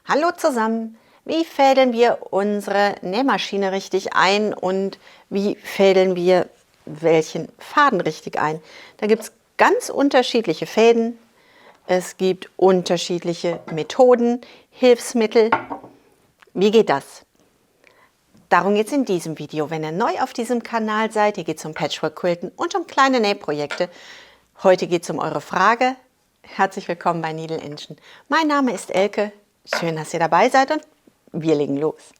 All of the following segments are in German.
Hallo zusammen! Wie fädeln wir unsere Nähmaschine richtig ein und wie fädeln wir welchen Faden richtig ein? Da gibt es ganz unterschiedliche Fäden, es gibt unterschiedliche Methoden, Hilfsmittel. Wie geht das? Darum geht es in diesem Video. Wenn ihr neu auf diesem Kanal seid, hier geht es um Patchwork-Quilten und um kleine Nähprojekte. Heute geht es um eure Frage. Herzlich willkommen bei Needle Engine. Mein Name ist Elke. Schön, dass ihr dabei seid und wir legen los.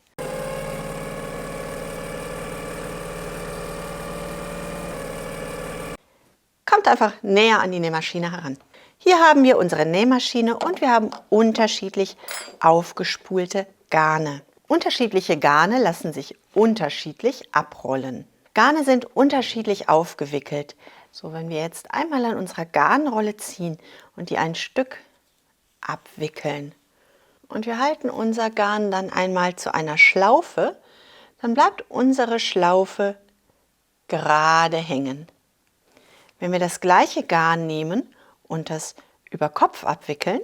Kommt einfach näher an die Nähmaschine heran. Hier haben wir unsere Nähmaschine und wir haben unterschiedlich aufgespulte Garne. Unterschiedliche Garne lassen sich unterschiedlich abrollen. Garne sind unterschiedlich aufgewickelt. So, wenn wir jetzt einmal an unserer Garnrolle ziehen und die ein Stück abwickeln und wir halten unser Garn dann einmal zu einer Schlaufe, dann bleibt unsere Schlaufe gerade hängen. Wenn wir das gleiche Garn nehmen und das über Kopf abwickeln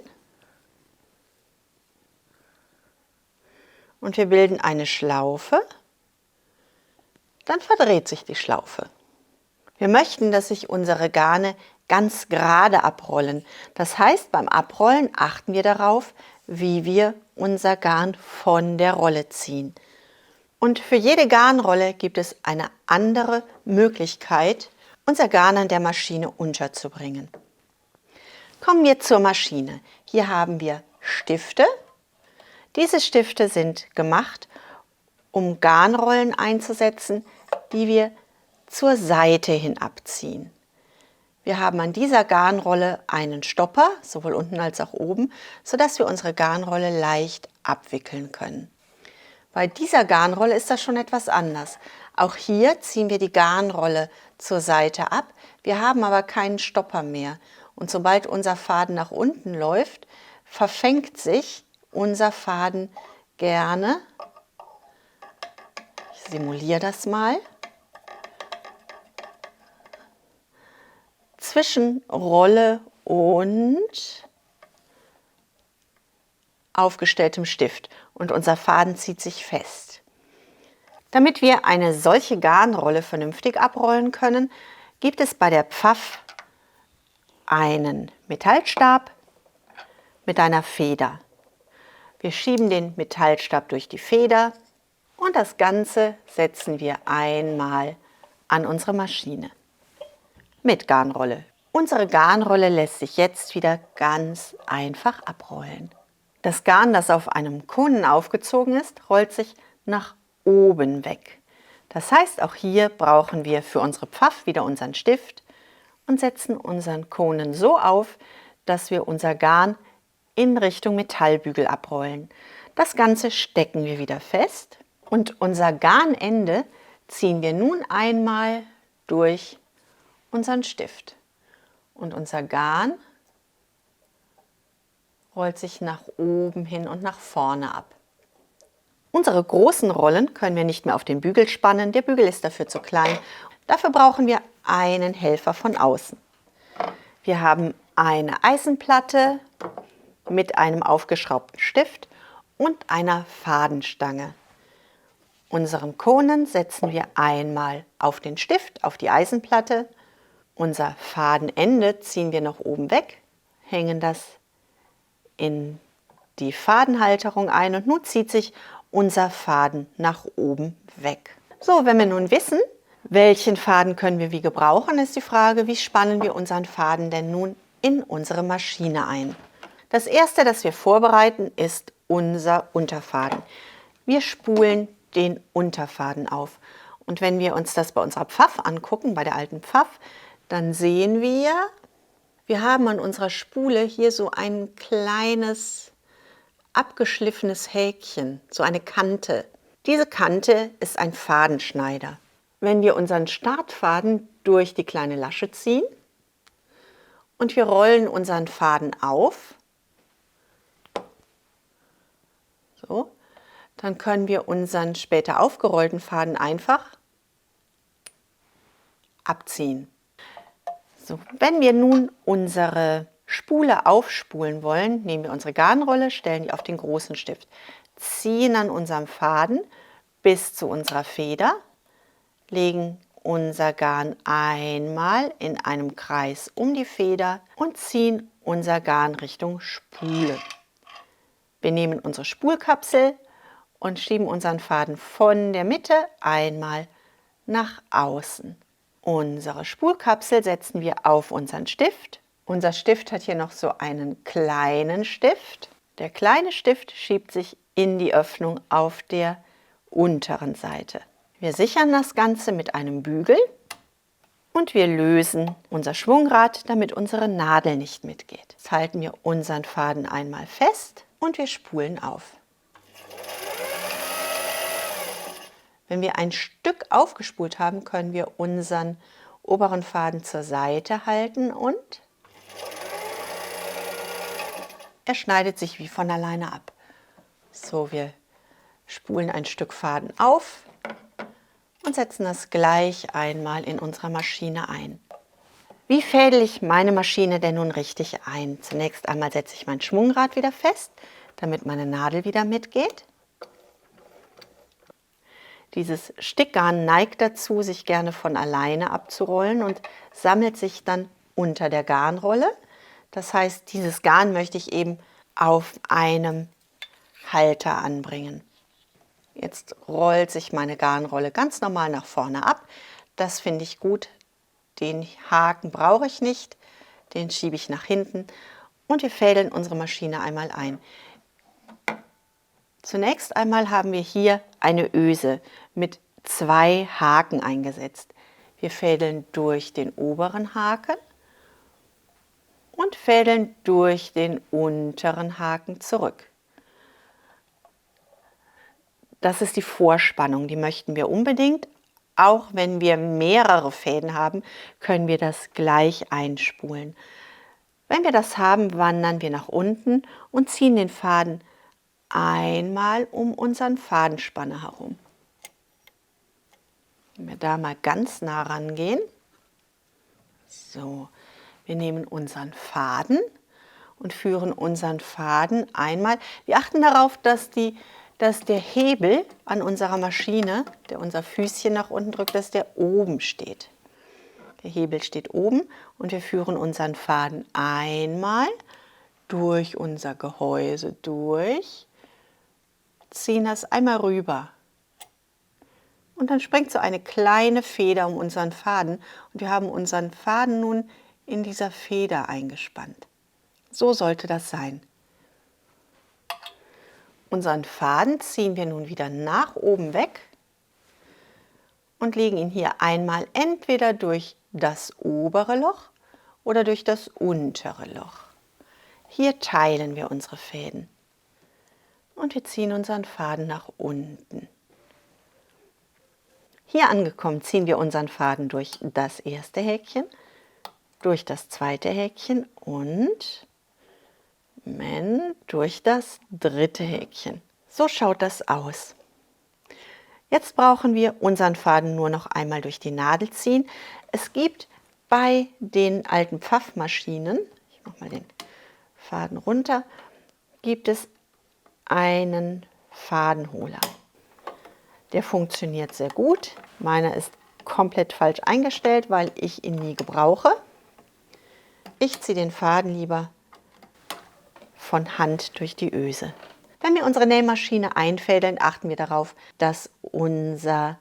und wir bilden eine Schlaufe, dann verdreht sich die Schlaufe. Wir möchten, dass sich unsere Garne ganz gerade abrollen. Das heißt, beim Abrollen achten wir darauf, wie wir unser Garn von der Rolle ziehen. Und für jede Garnrolle gibt es eine andere Möglichkeit, unser Garn an der Maschine unterzubringen. Kommen wir zur Maschine. Hier haben wir Stifte. Diese Stifte sind gemacht, um Garnrollen einzusetzen, die wir zur Seite hin abziehen. Wir haben an dieser Garnrolle einen Stopper, sowohl unten als auch oben, sodass wir unsere Garnrolle leicht abwickeln können. Bei dieser Garnrolle ist das schon etwas anders. Auch hier ziehen wir die Garnrolle zur Seite ab. Wir haben aber keinen Stopper mehr. Und sobald unser Faden nach unten läuft, verfängt sich unser Faden gerne. Ich simuliere das mal. Zwischen Rolle und aufgestelltem Stift und unser Faden zieht sich fest. Damit wir eine solche Garnrolle vernünftig abrollen können, gibt es bei der Pfaff einen Metallstab mit einer Feder. Wir schieben den Metallstab durch die Feder und das Ganze setzen wir einmal an unsere Maschine. Mit Garnrolle. Unsere Garnrolle lässt sich jetzt wieder ganz einfach abrollen. Das Garn, das auf einem Konen aufgezogen ist, rollt sich nach oben weg. Das heißt, auch hier brauchen wir für unsere Pfaff wieder unseren Stift und setzen unseren Konen so auf, dass wir unser Garn in Richtung Metallbügel abrollen. Das Ganze stecken wir wieder fest und unser Garnende ziehen wir nun einmal durch unseren Stift. Und unser Garn rollt sich nach oben hin und nach vorne ab. Unsere großen Rollen können wir nicht mehr auf den Bügel spannen. Der Bügel ist dafür zu klein. Dafür brauchen wir einen Helfer von außen. Wir haben eine Eisenplatte mit einem aufgeschraubten Stift und einer Fadenstange. Unseren Konen setzen wir einmal auf den Stift, auf die Eisenplatte. Unser Fadenende ziehen wir nach oben weg, hängen das in die Fadenhalterung ein und nun zieht sich unser Faden nach oben weg. So, wenn wir nun wissen, welchen Faden können wir wie gebrauchen, ist die Frage, wie spannen wir unseren Faden denn nun in unsere Maschine ein? Das erste, das wir vorbereiten, ist unser Unterfaden. Wir spulen den Unterfaden auf. Und wenn wir uns das bei unserer Pfaff angucken, bei der alten Pfaff, dann sehen wir haben an unserer Spule hier so ein kleines abgeschliffenes Häkchen, so eine Kante. Diese Kante ist ein Fadenschneider. Wenn wir unseren Startfaden durch die kleine Lasche ziehen und wir rollen unseren Faden auf, so, dann können wir unseren später aufgerollten Faden einfach abziehen. So, wenn wir nun unsere Spule aufspulen wollen, nehmen wir unsere Garnrolle, stellen die auf den großen Stift, ziehen an unserem Faden bis zu unserer Feder, legen unser Garn einmal in einem Kreis um die Feder und ziehen unser Garn Richtung Spule. Wir nehmen unsere Spulkapsel und schieben unseren Faden von der Mitte einmal nach außen. Unsere Spulkapsel setzen wir auf unseren Stift. Unser Stift hat hier noch so einen kleinen Stift. Der kleine Stift schiebt sich in die Öffnung auf der unteren Seite. Wir sichern das Ganze mit einem Bügel und wir lösen unser Schwungrad, damit unsere Nadel nicht mitgeht. Jetzt halten wir unseren Faden einmal fest und wir spulen auf. Wenn wir ein Stück aufgespult haben, können wir unseren oberen Faden zur Seite halten und er schneidet sich wie von alleine ab. So, wir spulen ein Stück Faden auf und setzen das gleich einmal in unserer Maschine ein. Wie fädel ich meine Maschine denn nun richtig ein? Zunächst einmal setze ich mein Schwungrad wieder fest, damit meine Nadel wieder mitgeht. Dieses Stickgarn neigt dazu, sich gerne von alleine abzurollen und sammelt sich dann unter der Garnrolle. Das heißt, dieses Garn möchte ich eben auf einem Halter anbringen. Jetzt rollt sich meine Garnrolle ganz normal nach vorne ab. Das finde ich gut. Den Haken brauche ich nicht, den schiebe ich nach hinten und wir fädeln unsere Maschine einmal ein. Zunächst einmal haben wir hier eine Öse mit 2 Haken eingesetzt. Wir fädeln durch den oberen Haken und fädeln durch den unteren Haken zurück. Das ist die Vorspannung, die möchten wir unbedingt. Auch wenn wir mehrere Fäden haben, können wir das gleich einspulen. Wenn wir das haben, wandern wir nach unten und ziehen den Faden einmal um unseren Fadenspanner herum. Wenn wir da mal ganz nah rangehen. So, wir nehmen unseren Faden und führen unseren Faden einmal. Wir achten darauf, dass der Hebel an unserer Maschine, der unser Füßchen nach unten drückt, dass der oben steht. Der Hebel steht oben und wir führen unseren Faden einmal durch unser Gehäuse durch, ziehen das einmal rüber. Und dann springt so eine kleine Feder um unseren Faden und wir haben unseren Faden nun in dieser Feder eingespannt. So sollte das sein. Unseren Faden ziehen wir nun wieder nach oben weg und legen ihn hier einmal entweder durch das obere Loch oder durch das untere Loch. Hier teilen wir unsere Fäden und wir ziehen unseren Faden nach unten. Hier angekommen ziehen wir unseren Faden durch das erste Häkchen, durch das zweite Häkchen und durch das dritte Häkchen. So schaut das aus. Jetzt brauchen wir unseren Faden nur noch einmal durch die Nadel ziehen. Es gibt bei den alten Pfaffmaschinen, ich mache mal den Faden runter, gibt es einen Fadenholer. Der funktioniert sehr gut. Meiner ist komplett falsch eingestellt, weil ich ihn nie gebrauche. Ich ziehe den Faden lieber von Hand durch die Öse. Wenn wir unsere Nähmaschine einfädeln, achten wir darauf, dass unser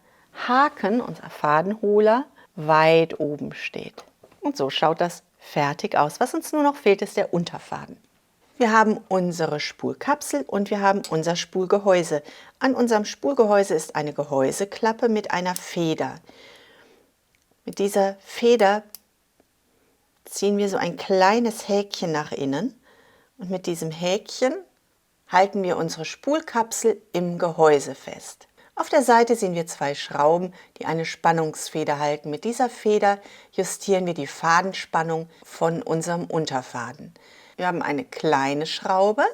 Haken, unser Fadenholer, weit oben steht. Und so schaut das fertig aus. Was uns nur noch fehlt, ist der Unterfaden. Wir haben unsere Spulkapsel und wir haben unser Spulgehäuse. An unserem Spulgehäuse ist eine Gehäuseklappe mit einer Feder. Mit dieser Feder ziehen wir so ein kleines Häkchen nach innen und mit diesem Häkchen halten wir unsere Spulkapsel im Gehäuse fest. Auf der Seite sehen wir 2 Schrauben, die eine Spannungsfeder halten. Mit dieser Feder justieren wir die Fadenspannung von unserem Unterfaden. Wir haben eine kleine Schraube.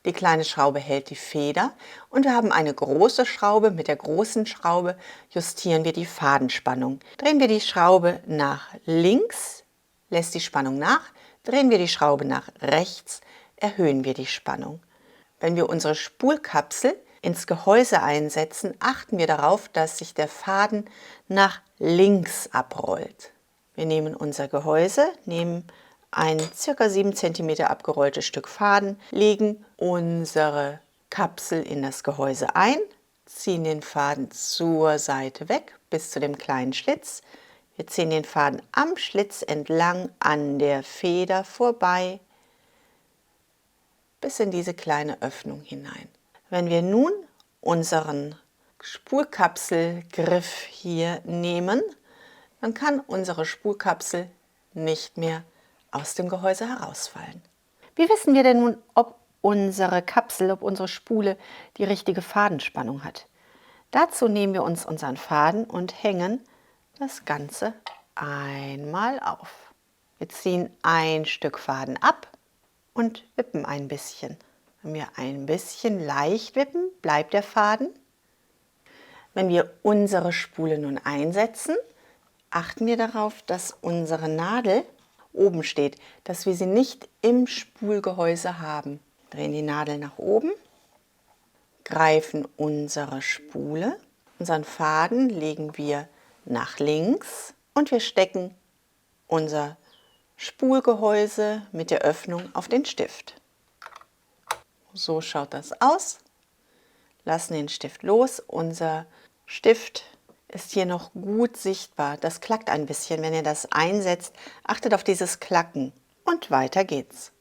Die kleine Schraube hält die Feder und wir haben eine große Schraube. Mit der großen Schraube justieren wir die Fadenspannung. Drehen wir die Schraube nach links, lässt die Spannung nach. Drehen wir die Schraube nach rechts, erhöhen wir die Spannung. Wenn wir unsere Spulkapsel ins Gehäuse einsetzen, achten wir darauf, dass sich der Faden nach links abrollt. Wir nehmen unser Gehäuse, nehmen ein ca. 7 cm abgerolltes Stück Faden, legen unsere Kapsel in das Gehäuse ein, ziehen den Faden zur Seite weg bis zu dem kleinen Schlitz. Wir ziehen den Faden am Schlitz entlang an der Feder vorbei bis in diese kleine Öffnung hinein. Wenn wir nun unseren Spulkapselgriff hier nehmen, dann kann unsere Spulkapsel nicht mehr aus dem Gehäuse herausfallen. Wie wissen wir denn nun, ob unsere Kapsel, ob unsere Spule die richtige Fadenspannung hat? Dazu nehmen wir uns unseren Faden und hängen das Ganze einmal auf. Wir ziehen ein Stück Faden ab und wippen ein bisschen. Wenn wir ein bisschen leicht wippen, bleibt der Faden. Wenn wir unsere Spule nun einsetzen, achten wir darauf, dass unsere Nadel oben steht, dass wir sie nicht im Spulgehäuse haben. Drehen die Nadel nach oben, greifen unsere Spule, unseren Faden legen wir nach links und wir stecken unser Spulgehäuse mit der Öffnung auf den Stift. So schaut das aus. Lassen den Stift los. Unser Stift ist hier noch gut sichtbar. Das klackt ein bisschen, wenn ihr das einsetzt. Achtet auf dieses Klacken und weiter geht's.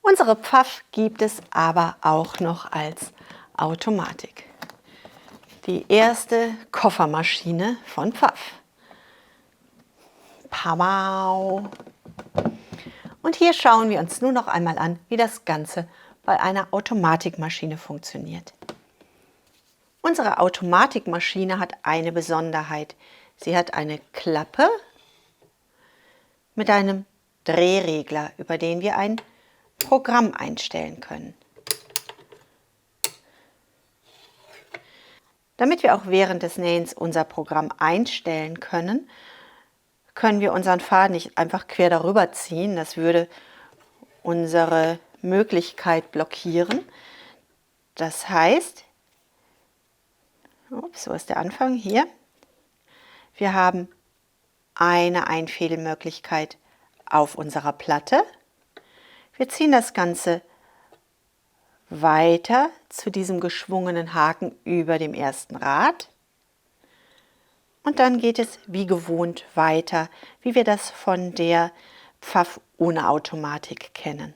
Unsere Pfaff gibt es aber auch noch als Automatik. Die erste Koffermaschine von Pfaff. Pamau! Und hier schauen wir uns nun noch einmal an, wie das Ganze bei einer Automatikmaschine funktioniert. Unsere Automatikmaschine hat eine Besonderheit. Sie hat eine Klappe mit einem Drehregler, über den wir ein Programm einstellen können. Damit wir auch während des Nähens unser Programm einstellen können, können wir unseren Faden nicht einfach quer darüber ziehen. Das würde unsere Möglichkeit blockieren. Das heißt, so ist der Anfang hier. Wir haben eine Einfädelmöglichkeit auf unserer Platte. Wir ziehen das Ganze weiter zu diesem geschwungenen Haken über dem ersten Rad. Und dann geht es wie gewohnt weiter, wie wir das von der Pfaff ohne Automatik kennen.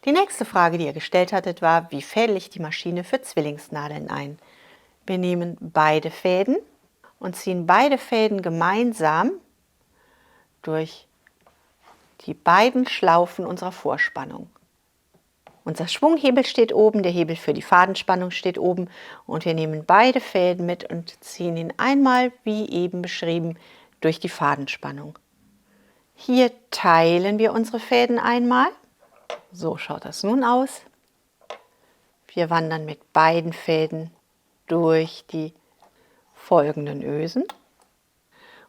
Die nächste Frage, die ihr gestellt hattet, war, wie fädel ich die Maschine für Zwillingsnadeln ein? Wir nehmen beide Fäden und ziehen beide Fäden gemeinsam durch die beiden Schlaufen unserer Vorspannung. Unser Schwunghebel steht oben, der Hebel für die Fadenspannung steht oben und wir nehmen beide Fäden mit und ziehen ihn einmal, wie eben beschrieben, durch die Fadenspannung. Hier teilen wir unsere Fäden einmal. So schaut das nun aus. Wir wandern mit beiden Fäden durch die folgenden Ösen.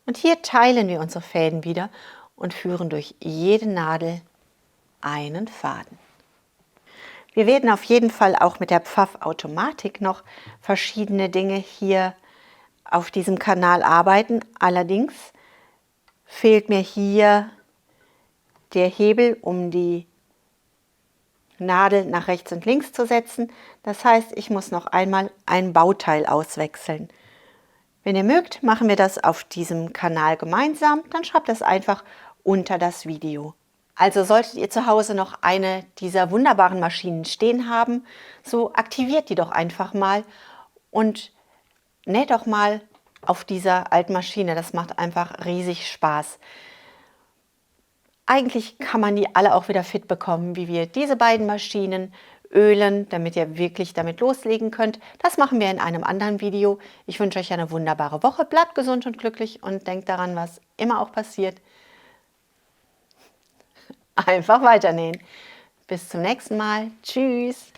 Und hier teilen wir unsere Fäden wieder und führen durch jede Nadel einen Faden. Wir werden auf jeden Fall auch mit der Pfaff-Automatik noch verschiedene Dinge hier auf diesem Kanal arbeiten. Allerdings fehlt mir hier der Hebel, um die Nadel nach rechts und links zu setzen. Das heißt, ich muss noch einmal ein Bauteil auswechseln. Wenn ihr mögt, machen wir das auf diesem Kanal gemeinsam. Dann schreibt das einfach unter das Video. Also solltet ihr zu Hause noch eine dieser wunderbaren Maschinen stehen haben, so aktiviert die doch einfach mal und näht doch mal auf dieser alten Maschine. Das macht einfach riesig Spaß. Eigentlich kann man die alle auch wieder fit bekommen, wie wir diese beiden Maschinen ölen, damit ihr wirklich damit loslegen könnt. Das machen wir in einem anderen Video. Ich wünsche euch eine wunderbare Woche. Bleibt gesund und glücklich und denkt daran, was immer auch passiert. Einfach weiternähen. Bis zum nächsten Mal. Tschüss.